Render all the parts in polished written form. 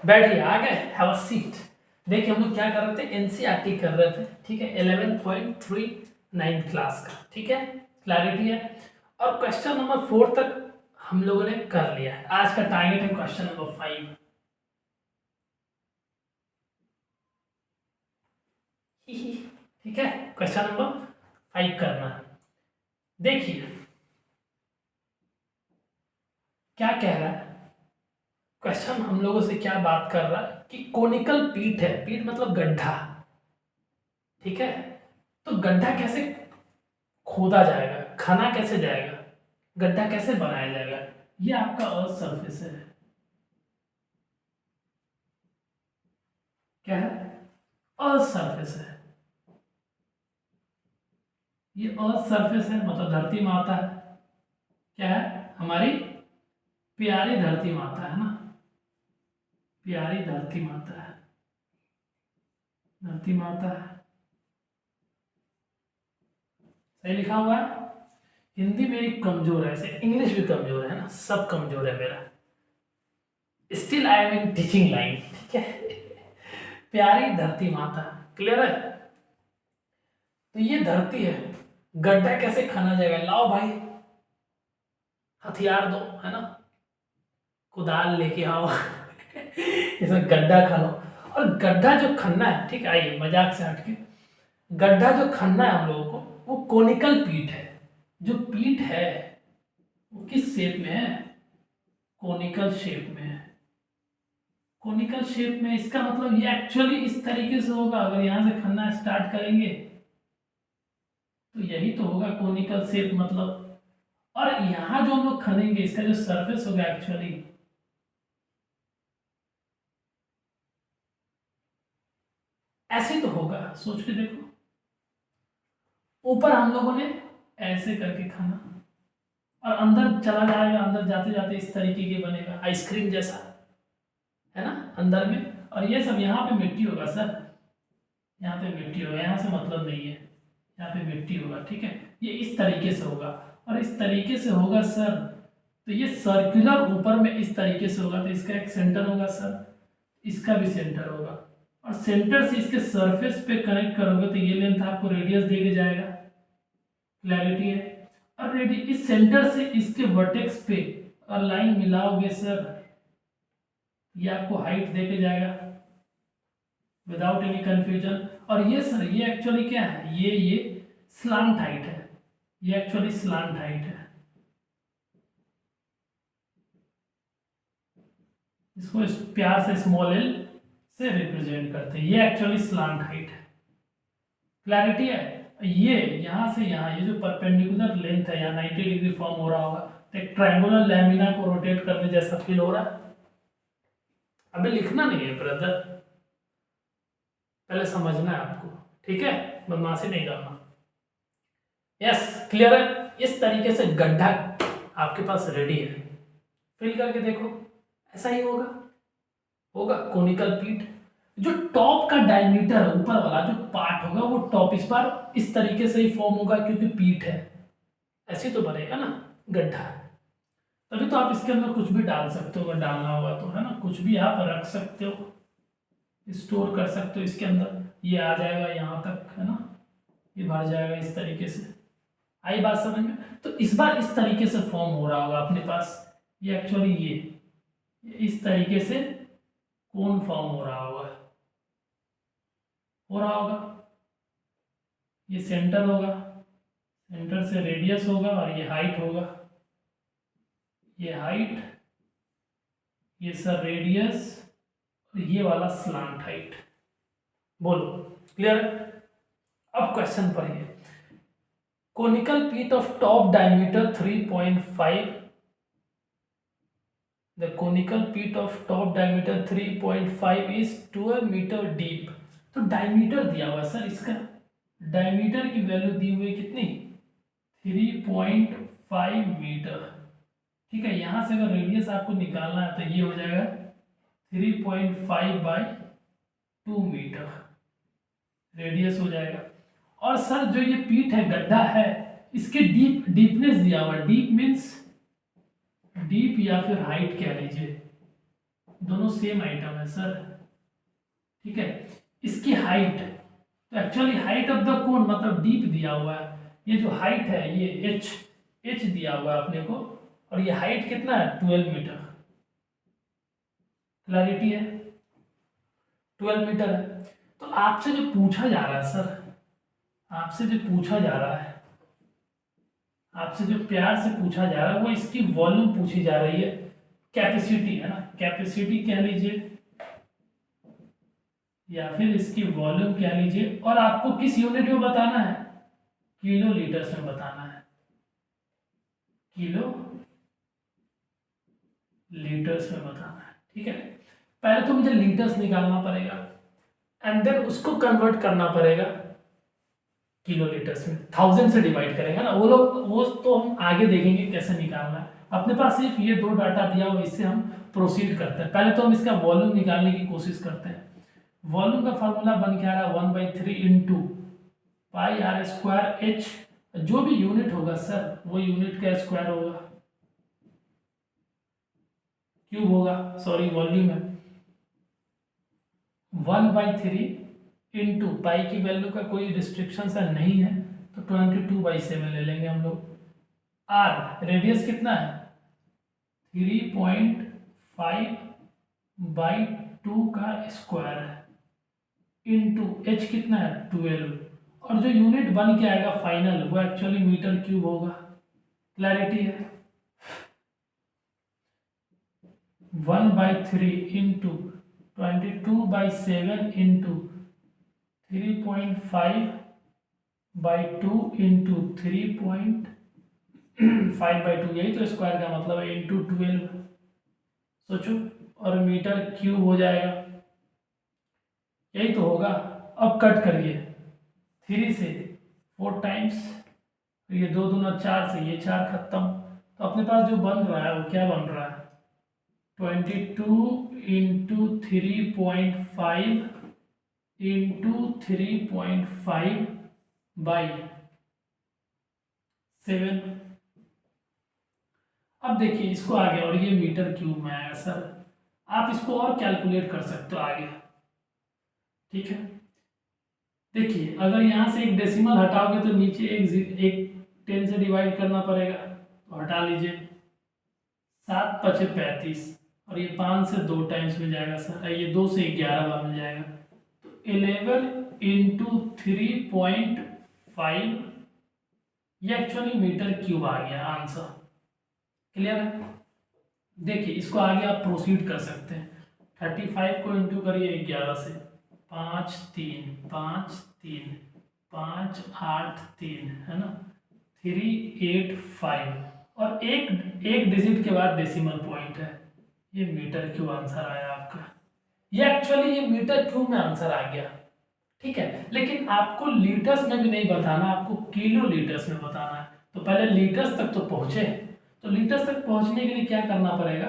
बैठिए, आ गए, have a seat. देखिए हम लोग क्या कर रहे थे, एनसीईआरटी कर रहे थे, ठीक है, 11.39 क्लास का, ठीक है, क्लैरिटी है। और क्वेश्चन नंबर 4 तक हम लोगों ने कर लिया है। आज का टारगेट है क्वेश्चन नंबर 5। ठीक है, क्वेश्चन नंबर 5 करना है। देखिए क्या कह रहा है क्वेश्चन, हम लोगों से क्या बात कर रहा है कि कोनिकल पीट है, पीट मतलब गड्ढा, ठीक है। तो गड्ढा कैसे खोदा जाएगा, खना कैसे जाएगा, गड्ढा कैसे बनाया जाएगा, ये आपका अर्थ सरफेस है। क्या है? अर्थ सरफेस है। ये अर्थ सरफेस है, मतलब धरती माता है। क्या है? हमारी प्यारी धरती माता है ना, प्यारी धरती माता है, धरती माता है। सही लिखा हुआ है। हिंदी मेरी कमजोर है, ऐसे इंग्लिश भी कमजोर है ना, सब कमजोर है मेरा। Still I am in teaching line, ठीक है। प्यारी धरती माता, क्लियर है। तो ये धरती है, गड्ढा कैसे खाना जाएगा, लाओ भाई हथियार दो, है ना, कुदाल लेके आओ। इसमें गड्ढा खा लो। और गड्ढा जो खनना है, ठीक है, आइए मजाक से हटके, गड्ढा जो खनना है हम लोगों को, वो कोनिकल पीट है। जो पीट है वो किस शेप में है, कोनिकल शेप में है। कोनिकल शेप में, इसका मतलब ये एक्चुअली इस तरीके से होगा। अगर यहाँ से खनना स्टार्ट करेंगे तो यही तो होगा कोनिकल शेप मतलब। और यहाँ जो हम लोग खनेंगे, इसका जो सरफेस होगा एक्चुअली, ऐसे तो होगा, सोच के देखो। ऊपर हम लोगों ने ऐसे करके खाना, और अंदर चला जाएगा, अंदर जाते जाते इस तरीके के बनेगा, आइसक्रीम जैसा, है ना, अंदर में। और ये सब यहाँ पे मिट्टी होगा सर, यहाँ पे मिट्टी होगा, यहाँ से मतलब नहीं है, यहाँ पे मिट्टी होगा, ठीक है। ये इस तरीके से होगा, और इस तरीके से होगा सर। तो ये सर्कुलर ऊपर में इस तरीके से होगा, तो इसका एक सेंटर होगा सर, इसका भी सेंटर होगा। और सेंटर से इसके सरफेस पे कनेक्ट करोगे तो ये लेंथ आपको रेडियस दे के जाएगा, क्लैरिटी है। और रेडी इस सेंटर से इसके वर्टेक्स पे और लाइन मिलाओगे सर, ये आपको हाइट दे के जाएगा विदाउट एनी कंफ्यूजन। और ये सर, ये एक्चुअली क्या है, ये स्लांट हाइट है, ये एक्चुअली स्लांट हाइट है। इसको इस प्यार से स्मॉल एल से रिप्रेजेंट करते हैं, ये एक्चुअली स्लांट हाइट है, क्लैरिटी है। ये यहाँ से यहाँ, ये जो परपेंडिकुलर लेंथ है, यहाँ 90 डिग्री फॉर्म हो रहा होगा, तो एक ट्रायंगुलर लैमिना को रोटेट करने जैसा फील हो रहा है। अभी लिखना नहीं है ब्रदर, पहले समझना है आपको, ठीक है, बदमाशी नहीं करना। यस, क्लियर है। इस तरीके से गड्ढा आपके पास रेडी है, फिल करके देखो, ऐसा ही होगा, होगा कोनिकल पीट। जो टॉप का डायमीटर है, ऊपर वाला जो पार्ट होगा, वो टॉप इस बार इस तरीके से ही फॉर्म होगा, क्योंकि पीट है, ऐसे तो बनेगा ना गड्ढा। तभी तो आप इसके अंदर कुछ भी डाल सकते हो, अगर डालना होगा तो, है ना, कुछ भी आप रख सकते हो, स्टोर कर सकते हो इसके अंदर। ये आ जाएगा यहाँ तक, है ना, ये भर जाएगा इस तरीके से। आई बात समझ में? तो इस बार इस तरीके से फॉर्म हो रहा होगा अपने पास, ये एक्चुअली ये इस तरीके से कोन फॉर्म हो रहा होगा। ये सेंटर होगा, सेंटर से रेडियस होगा, और ये हाइट होगा, ये हाइट, ये सर रेडियस, और ये वाला स्लांट हाइट। बोलो क्लियर? अब क्वेश्चन पढ़िए। कोनिकल पीट of top diameter 3.5, the conical pit of top diameter 3.5 is 12 metre deep. तो डायमीटर दिया हुआ सर, इसका डायमीटर की वैल्यू दी हुई कितनी, 3.5 मीटर, ठीक है। यहाँ से अगर रेडियस आपको निकालना है तो ये हो जाएगा 3.5/2 मीटर रेडियस हो जाएगा। और सर जो ये पीठ है, गड्ढा है, इसके डीपनेस दिया हुआ है, डीप मीन्स डीप या फिर हाइट कह लीजिए, दोनों सेम आइटम है सर, ठीक है। इसकी हाइट, तो actually height of the cone मतलब डीप दिया हुआ है, ये जो हाइट है ये एच दिया हुआ है अपने को, और ये हाइट कितना है 12 मीटर, क्लैरिटी है, 12 मीटर है। तो आपसे जो पूछा जा रहा है सर, आपसे जो पूछा जा रहा है, आपसे जो प्यार से पूछा जा रहा है वो इसकी वॉल्यूम पूछी जा रही है, कैपेसिटी है ना, कैपेसिटी कह लीजिए या फिर इसकी वॉल्यूम कह लीजिए, और आपको किस यूनिट में बताना है, किलो लीटर्स में बताना है, किलो लीटर्स में बताना है, ठीक है। पहले तो मुझे लीटर्स निकालना पड़ेगा एंड देन उसको कन्वर्ट करना पड़ेगा किलो लीटर्स में, 1000 से डिवाइड करेंगे ना, वो तो हम आगे देखेंगे कैसे निकालना है। अपने पास सिर्फ ये दो डाटा दिया हुआ, इससे हम प्रोसीड करते हैं। पहले तो हम इसका वॉल्यूम निकालने की कोशिश करते हैं। वॉल्यूम का फार्मूला बन के आ रहा है 1/3 into pi r square h, जो भी यूनिट होगा सर वो यूनिट का स्क्वायर होगा, क्यूब होगा, सॉरी वॉल्यूम है, 1/3 इंटू पाई की वैल्यू का कोई रिस्ट्रिक्शन नहीं है तो 22/7 ले लेंगे हम लोग। आर रेडियस कितना है 3.5/2 का स्क्वायर है, इंटू एच कितना है 12, और जो यूनिट बन के आएगा फाइनल वो एक्चुअली मीटर क्यूब होगा, क्लैरिटी है। 1/3 इंटू 22/7 इंटू 3.5/2 इंटू 3.5/2, यही तो स्क्वायर का मतलब है, इंटू 12 सोचो, और मीटर क्यूब हो जाएगा, यही तो होगा। अब कट करिए 3 से 4 टाइम्स, ये 2 दूना 4 से ये 4 खत्म, तो अपने पास जो बन रहा है वो क्या बन रहा है 22 इंटू 3.5 इंटू 3.5/7। अब देखिए इसको आगे, और ये मीटर क्यूब में आएगा सर, आप इसको और कैलकुलेट कर सकते हो आगे, ठीक है। देखिए अगर यहाँ से एक डेसिमल हटाओगे तो नीचे एक 10 से डिवाइड करना पड़ेगा, तो हटा लीजिए, 7×5 = 35, और ये 5 से 2 टाइम्स में जाएगा सर, ये 2 से 11 बार में जाएगा, तो 11 इंटू 3.5, ये एक्चुअली मीटर क्यूब आ गया आंसर, क्लियर है। देखिए इसको आगे आप प्रोसीड कर सकते हैं, 35 को इंटू करिए 11 से, 5 3 5 3 5 8 3 है ना, 385, और एक डिजिट के बाद डेसिमल पॉइंट है, ये मीटर क्यूब आंसर आया आपका, ये एक्चुअली ये मीटर क्यूब में आंसर आ गया, ठीक है। लेकिन आपको लीटर्स में भी नहीं बताना, आपको किलो लीटर्स में बताना है, तो पहले लीटर्स तक तो पहुंचे, तो लीटर्स तक पहुंचने के लिए क्या करना पड़ेगा,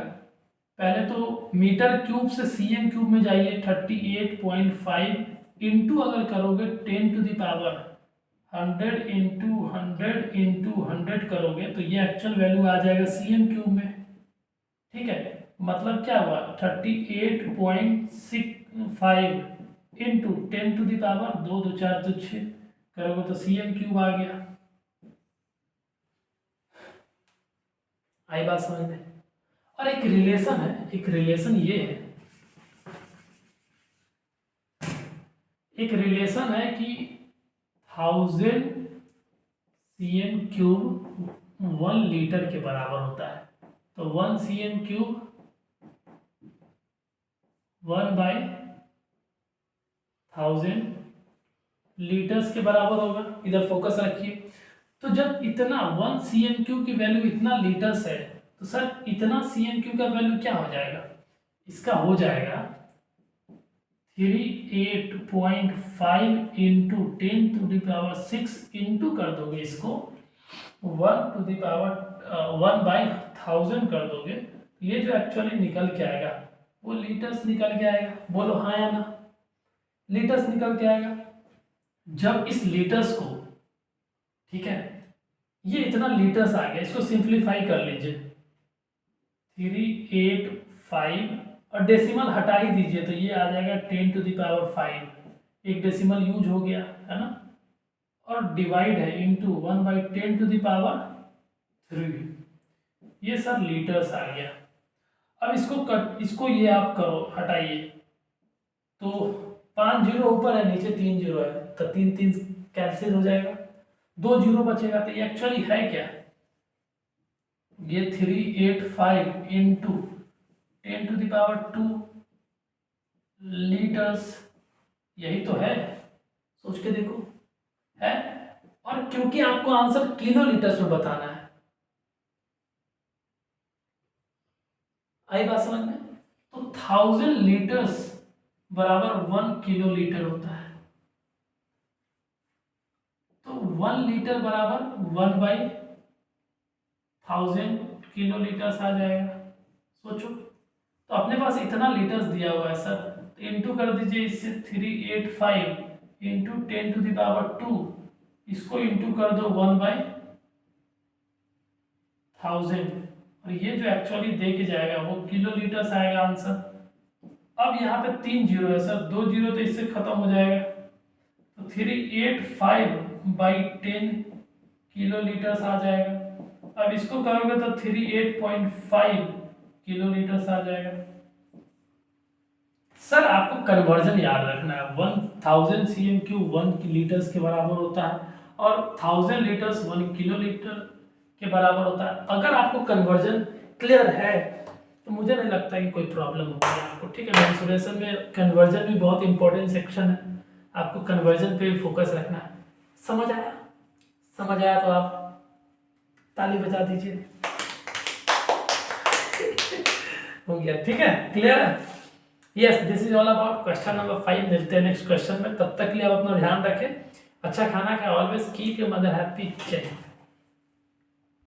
पहले तो मीटर क्यूब से सीएम क्यूब में जाइए, 38.5 इंटू अगर करोगे 10⁻100 इंटू 100 इंटू 100 करोगे तो ये एक्चुअल वैल्यू आ जाएगा सीएम क्यूब में, ठीक है। मतलब क्या हुआ 38.65 इंटू 10⁻2, 2 4 तो 6 करोगे तो सीएम क्यूब आ गया, आई बात समझ में। और एक रिलेशन है, एक रिलेशन ये है, एक रिलेशन है कि 1000 सीएम क्यूब 1 लीटर के बराबर होता है, तो 1 सीएम क्यूब 1/1000 लीटर्स के बराबर होगा, इधर फोकस रखिए। तो जब इतना 1 सीएम क्यूब की वैल्यू इतना लीटर्स है, तो सर इतना सीएम क्यूब का वैल्यू क्या हो जाएगा, इसका हो जाएगा 38.5 इंटू 10⁻6 इंटू कर दोगे इसको 1/1000 कर दोगे, ये जो एक्चुअली निकल के आएगा वो लीटर्स निकल के आएगा, बोलो हाँ या ना, लीटर्स निकल के आएगा। जब इस लीटर्स को, ठीक है, ये इतना लीटर्स आ गया, इसको सिंप्लीफाई कर लीजिए, 385 और डेसिमल हटा ही दीजिए तो ये आ जाएगा 10⁵, एक डेसिमल यूज हो गया है ना, और डिवाइड है इंटू 1/10⁵, ये सर लीटर्स आ गया। अब इसको ये आप करो, हटाइए तो 5 जीरो ऊपर है, नीचे 3 जीरो है, तो 3 3 कैंसिल हो जाएगा, 2 जीरो बचेगा। तो ये एक्चुअली है क्या, ये 385 इंटू 10⁵ लीटर्स, यही तो है, सोच के देखो है। और क्योंकि आपको आंसर किलो लीटर्स में बताना है, आई बात समझ में, तो 1000 लीटर्स बराबर 1 किलो लीटर होता है, तो 1 लीटर बराबर 1/1000 किलो लीटर्स आ जाएगा। सोचो, तो अपने पास इतना लीटर्स दिया हुआ है सर, तो इंटू कर दीजिए इससे 385 इंटू 10⁵, इसको इंटू कर दो 1/1000, और ये जो एक्चुअली दे के जाएगा वो किलो लीटर्स आएगा आंसर। अब यहाँ पे 3 जीरो है सर, 2 जीरो तो इससे खत्म हो जाएगा, तो 385/10 किलो लीटर्स आ जाएगा। अब इसको करोगे तो 38.5 किलो लीटर्स आ जाएगा। सर आपको कन्वर्जन याद रखना है, 1000 cm³ 1 लीटर्स के बराबर होता है, और 1000 लीटर्स 1 किलो लीटर के बराबर होता है। अगर आपको कन्वर्जन क्लियर है तो मुझे नहीं लगता कि कोई प्रॉब्लम होगी आपको, ठीक है। मेंसुरेशन में कन्वर्जन भी बहुत इंपॉर्टेंट सेक्शन है, आपको कन्वर्जन पे भी फोकस रखना है। समझ आया? समझ आया तो आप ताली बजा दीजिए। हो गया, ठीक है, क्लियर है? Yes, this is all about question number 5। मिलते हैं नेक्स्ट क्वेश्चन में, तब तक के लिए आप अपना ध्यान रखें, अच्छा खाना खाएं, always keep your mother happy. जय हिंद।